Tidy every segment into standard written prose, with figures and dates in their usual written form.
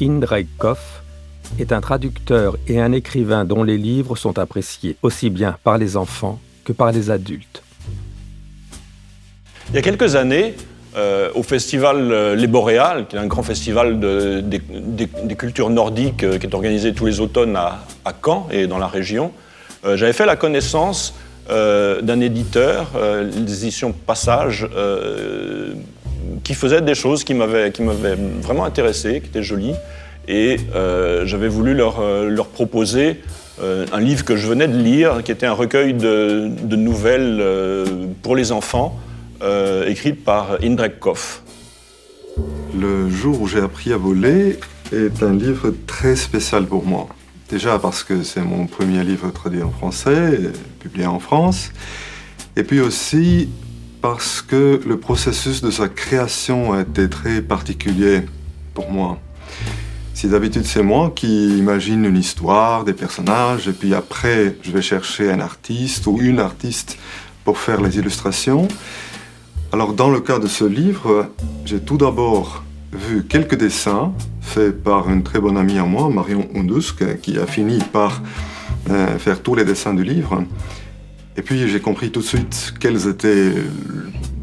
Indrek Koff est un traducteur et un écrivain dont les livres sont appréciés aussi bien par les enfants que par les adultes. Il y a quelques années, au festival Les Boréales, qui est un grand festival des cultures nordiques qui est organisé tous les automnes à Caen et dans la région, j'avais fait la connaissance d'un éditeur, les éditions Passage, qui faisait des choses qui m'avaient vraiment intéressé, qui étaient jolies. Et j'avais voulu leur proposer un livre que je venais de lire, qui était un recueil de nouvelles pour les enfants, écrites par Indrek Koff. Le jour où j'ai appris à voler est un livre très spécial pour moi. Déjà parce que c'est mon premier livre traduit en français, publié en France, et puis aussi parce que le processus de sa création a été très particulier pour moi. Si d'habitude c'est moi qui imagine une histoire, des personnages, et puis après je vais chercher un artiste ou une artiste pour faire les illustrations, alors dans le cas de ce livre, j'ai tout d'abord vu quelques dessins faits par une très bonne amie à moi, Marion Hundusk, qui a fini par faire tous les dessins du livre. Et puis j'ai compris tout de suite quels étaient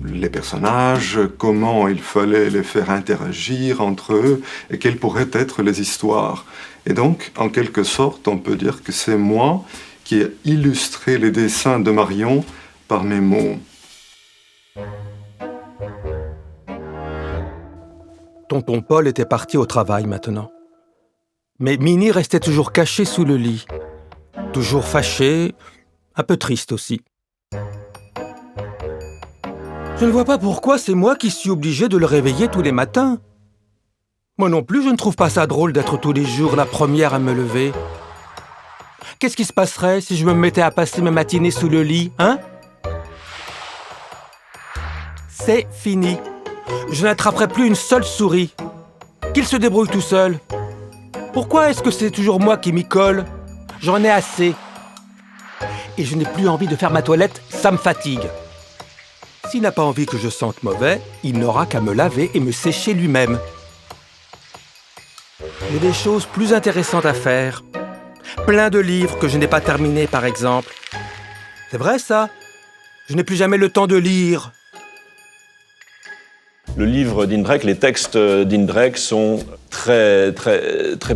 les personnages, comment il fallait les faire interagir entre eux et quelles pourraient être les histoires. Et donc, en quelque sorte, on peut dire que c'est moi qui ai illustré les dessins de Marion par mes mots. Tonton Paul était parti au travail maintenant. Mais Minnie restait toujours cachée sous le lit. Toujours fâchée, un peu triste aussi. Je ne vois pas pourquoi c'est moi qui suis obligé de le réveiller tous les matins. Moi non plus, je ne trouve pas ça drôle d'être tous les jours la première à me lever. Qu'est-ce qui se passerait si je me mettais à passer mes matinées sous le lit, hein? C'est fini. Je n'attraperai plus une seule souris. Qu'il se débrouille tout seul. Pourquoi est-ce que c'est toujours moi qui m'y colle? J'en ai assez. Et je n'ai plus envie de faire ma toilette, ça me fatigue. S'il n'a pas envie que je sente mauvais, il n'aura qu'à me laver et me sécher lui-même. J'ai des choses plus intéressantes à faire. Plein de livres que je n'ai pas terminés, par exemple. C'est vrai, ça? Je n'ai plus jamais le temps de lire. Le livre d'Indrek, les textes d'Indrek sont très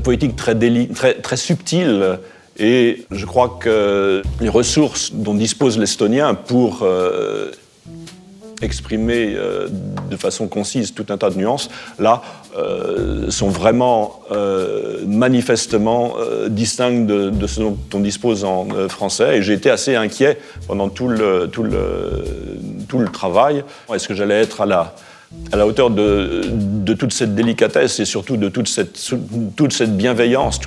poétiques, très subtils. Et je crois que les ressources dont dispose l'estonien pour exprimer de façon concise tout un tas de nuances, là, sont vraiment manifestement distinctes de ce dont on dispose en français. Et j'ai été assez inquiet pendant tout le travail. Est-ce que j'allais être à la hauteur de toute cette délicatesse et surtout de toute cette bienveillance,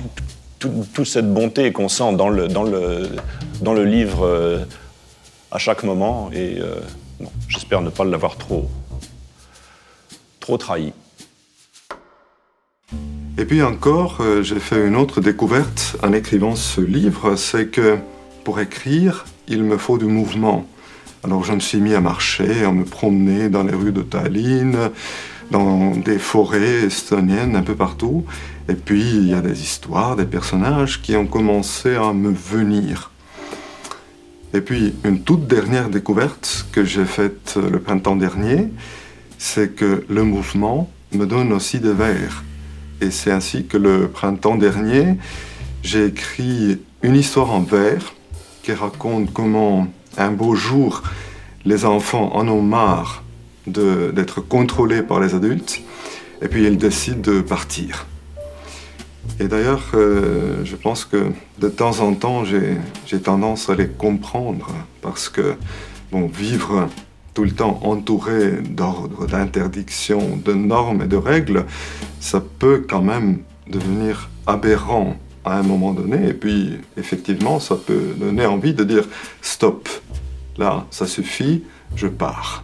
toute cette bonté qu'on sent dans le livre à chaque moment. Et bon, j'espère ne pas l'avoir trop trahi. Et puis encore, j'ai fait une autre découverte en écrivant ce livre, c'est que pour écrire, il me faut du mouvement. Alors je me suis mis à marcher, à me promener dans les rues de Tallinn, dans des forêts estoniennes, un peu partout. Et puis il y a des histoires, des personnages qui ont commencé à me venir. Et puis une toute dernière découverte que j'ai faite le printemps dernier, c'est que le mouvement me donne aussi des vers. Et c'est ainsi que le printemps dernier, j'ai écrit une histoire en vers qui raconte comment un beau jour, les enfants en ont marre d'être contrôlés par les adultes et puis ils décident de partir. Et d'ailleurs, je pense que de temps en temps, j'ai tendance à les comprendre parce que vivre tout le temps entouré d'ordres, d'interdictions, de normes et de règles, ça peut quand même devenir aberrant à un moment donné. Et puis, effectivement, ça peut donner envie de dire « stop, là, ça suffit, je pars ».